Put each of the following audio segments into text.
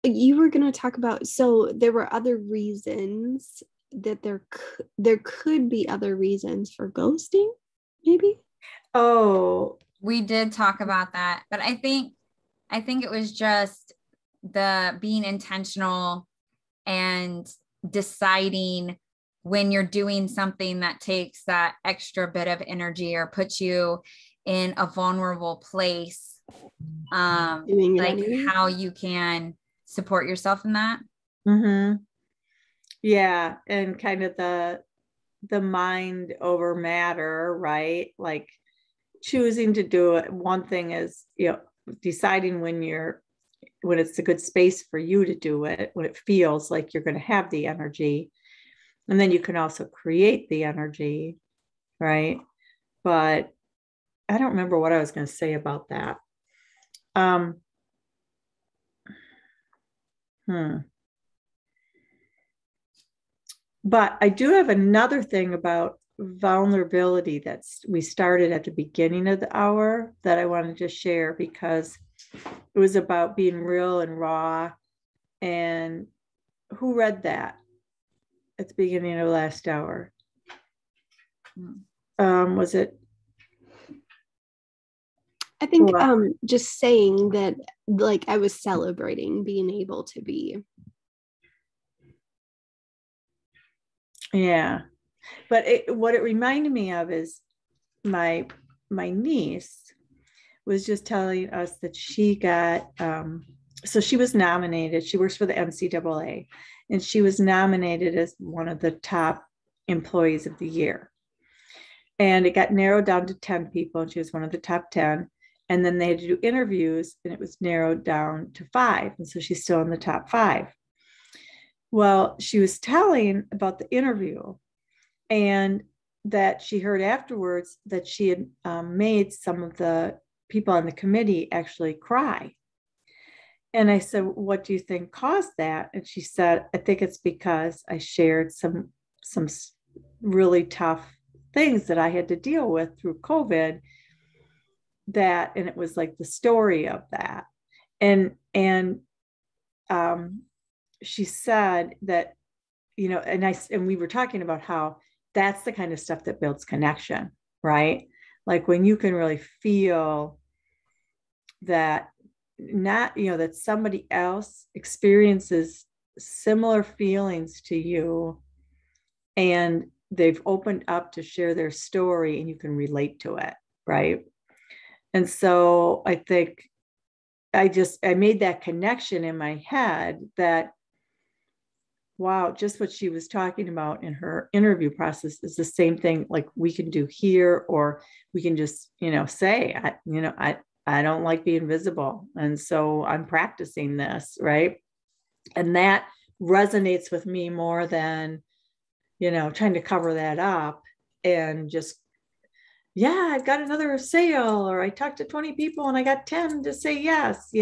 You were going to talk about, so there were other reasons that there could be other reasons for ghosting, maybe. Oh, we did talk about that, but I think it was just the being intentional and deciding when you're doing something that takes that extra bit of energy or puts you in a vulnerable place, like how you can support yourself in that. Mm-hmm. Yeah. And kind of the mind over matter, right? Like choosing to do it. One thing is, deciding when it's a good space for you to do it, when it feels like you're going to have the energy. And then you can also create the energy, right? But I don't remember what I was going to say about that. But I do have another thing about vulnerability we started at the beginning of the hour that I wanted to share, because it was about being real and raw. And who read that at the beginning of last hour? Was it? I think just saying that, like, I was celebrating being able to be. Yeah. But what it reminded me of is my niece was just telling us that she got, so she was nominated. She works for the NCAA, and she was nominated as one of the top employees of the year. And it got narrowed down to 10 people, and she was one of the top 10. And then they had to do interviews, and it was narrowed down to 5. And so she's still in the top 5. Well, she was telling about the interview, and that she heard afterwards that she had made some of the people on the committee actually cry. And I said, what do you think caused that? And she said, I think it's because I shared some really tough things that I had to deal with through COVID, and it was like the story of that. And she said that, and we were talking about how that's the kind of stuff that builds connection, right? Like when you can really feel that that somebody else experiences similar feelings to you, and they've opened up to share their story, and you can relate to it, right? And so I think I made that connection in my head that, wow, just what she was talking about in her interview process is the same thing like we can do here, or we can just, say, I don't like being visible. And so I'm practicing this, right? And that resonates with me more than, trying to cover that up and just, yeah, I've got another sale, or I talked to 20 people and I got 10 to say yes.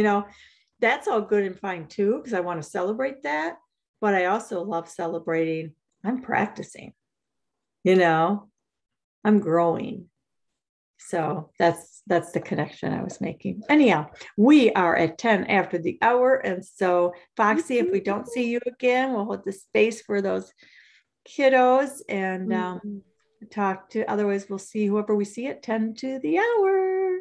That's all good and fine too, because I want to celebrate that. But I also love celebrating, I'm practicing, I'm growing. So that's the connection I was making. Anyhow, we are at 10 after the hour. And so, Foxy, if we don't see you again, we'll hold the space for those kiddos and talk to, otherwise we'll see whoever we see at 10 to the hour.